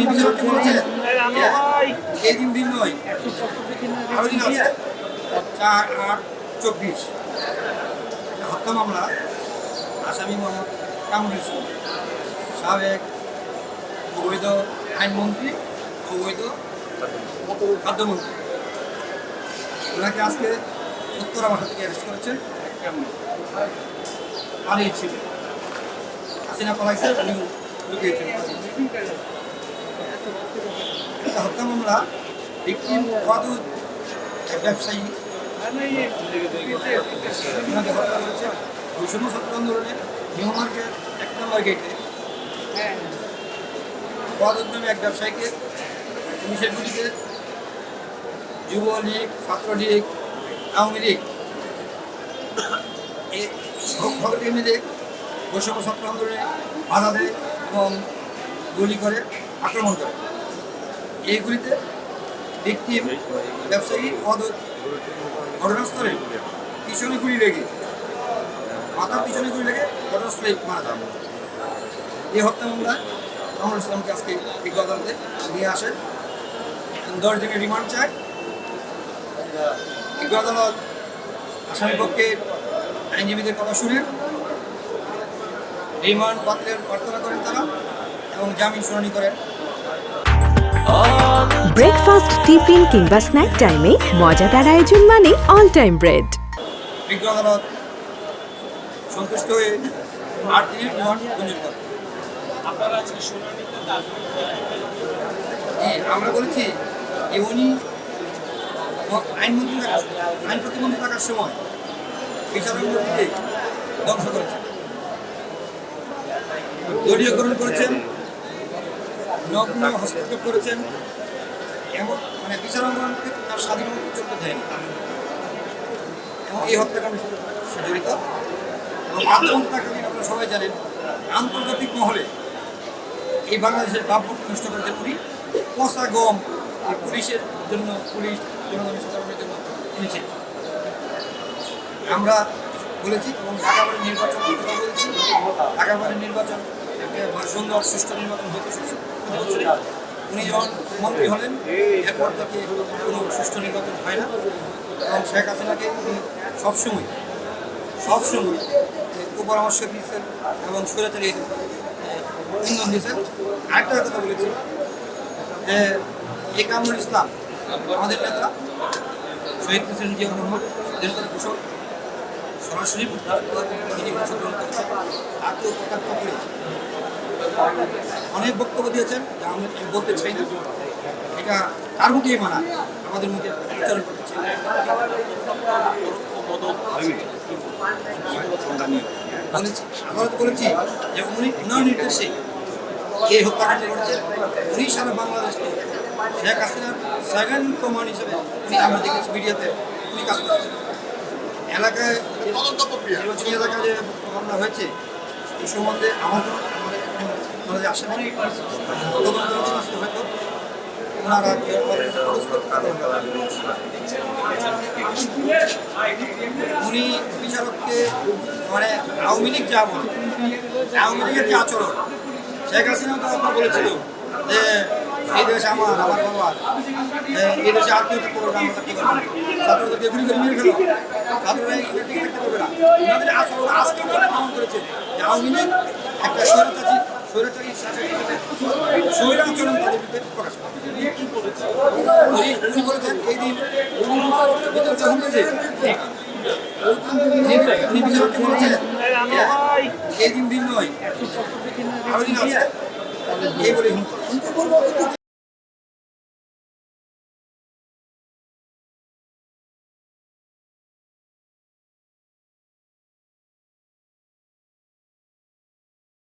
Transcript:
উনি বিচারককে বলেছেন এই দিন নয়, আরো দিন আছে 4-8-24 হত্যা মামলা। আসামি মোহাম্মদ কামরুল ইসলাম, সাবেক অবৈধ আইনমন্ত্রী, অবৈধ খাদ্যমন্ত্রী। ওনাকে আজকে উত্তরা বাসা থেকে অ্যারেস্ট করেছেন, পালিয়েছিল। হাসিনা পালাইছে, উনি লুকিয়েছেন। হত্যা মামলা ভিকটিম ওয়াদুদ ব্যবসায়ী ওনাকে হত্যা করেছে বৈষম্য ছাত্র আন্দোলনে নিউ মার্কেট 1 নম্বর গেটে ওয়াদুদ নামে এক ব্যবসায়ীকে পুলিশের গুলিতে যুবলীগ, ছাত্রলীগ, আওয়ামী লীগ এই সকলকে মিলে বৈষম্য ছাত্র আন্দোলনে বাধা দেয় এবং গুলি করে আক্রমণ করে। এইগুলিতে ভিকটিম ব্যবসায়ী ওয়াদুদ ঘটনাস্থলে পিছনে গুলি লেগে, মাথার পিছনে গুলি লেগে ঘটনাস্থলে মারা যায়। এই হত্যা মামলায় কামরুল ইসলামকে আজকে বিজ্ঞ আদালতে নিয়ে আসে, 10 দিনের রিমান্ড চায়। বিজ্ঞ আদালত আসামি পক্ষের আইনজীবীদের কথা শুনেন, রিমান্ড বাতিলের প্রার্থনা করেন তারা এবং জামিন শুনানি করেন। ব্রেকফাস্ট, টিফিন কিংবা স্ন্যাক টাইমে মজাদার আয়োজন মানে অল টাইম ব্রেড। বিজ্ঞ আদালত সন্তুষ্ট হয়ে 8 দিনের রিমান্ড মঞ্জুর করে। আমরা বলেছি যে উনি আইন প্রতিমন্ত্রী থাকার সময় বিচারককে ধ্বংস করেছেন, দলীয়করণ করেছেন, নগ্ন হস্তক্ষেপ করেছেন, এমন মানে বিচারাঙ্গনকে তার স্বাধীনতা চলতে দেয়নি এবং এই হত্যাকাণ্ডে সে জড়িত। এবং আত্মহত্যাকালীন আপনারা সবাই জানেন আন্তর্জাতিক মহলে এই বাংলাদেশের ভাবমূর্তি নষ্ট করেছেন উনি। পচা গম এই পুলিশের জন্য, পুলিশ জনগণের সাধারণের জন্য এনেছেন। আমরা বলেছি এবং ঢাকাবাড়ির নির্বাচন কথা বলেছি, ঢাকাবাড়ির নির্বাচন একটা সুন্দর সুষ্ঠু নির্বাচন হতে উনি যখন মন্ত্রী হলেন এরপর থেকে কোনো সুষ্ঠু নির্বাচন হয় না এবং শেখ হাসিনাকে উনি সবসময় পরামর্শ দিয়েছেন এবং স্বৈরাচারী ইন্ধন দিয়েছেন। আরেকটা কথা বলেছি যে এই কামরুল ইসলাম আমাদের নেতা শহীদ প্রেসিডেন্ট জিয়া মোহাম্মদ স্বাধীনতার ঘোষক সরাসরি তিনি অংশগ্রহণ করেছেন। আত্মপ্রকাশ করে অনেক বক্তব্য দিয়েছেন যা আমি বলতে চাই না, এটা তার মুখেই মানা, আমাদের মুখে উচ্চারণ করতে চাই। আদালত বলেছি যে উনি উনার নির্দেশে এই হত্যাকাণ্ড করেছেন। উনি সারা বাংলাদেশকে শেখ হাসিনার সেকেন্ড কমান্ড হিসেবে উনি, আমরা দেখেছি মিডিয়াতে উনি কাজ করেছেন। এলাকায় নির্বাচনী এলাকায় যে মামলা হয়েছে এই সম্বন্ধে আমাদের আসে নাই, হয়তো ওনারা উনি বিচারককে মানে আওয়ামী লীগ যা বলে, আওয়ামী লীগের যে আচরণ, শেখ হাসিনাও তো আপনার বলেছিল যে এই দেশ আমার বাবার, এই দেশে আত্মীয়তা করবে, আমরা কি করবো, ছাত্রদেরকে গুলি করে মেরে ফেলো, ছাত্ররা এটা ঠিক থাকতে পারবে না। ওনাদের আচরণ আজকে প্রমাণ করেছে যে আওয়ামী লীগ একটা স্বৈরাচারী আচরণ তাদের ভিতরে প্রকাশ পাবে। উনি বলেছেন এই দিন উনি বিচারককে বলেছেন এই দিন নয়, আরো দিন আছে এই বলে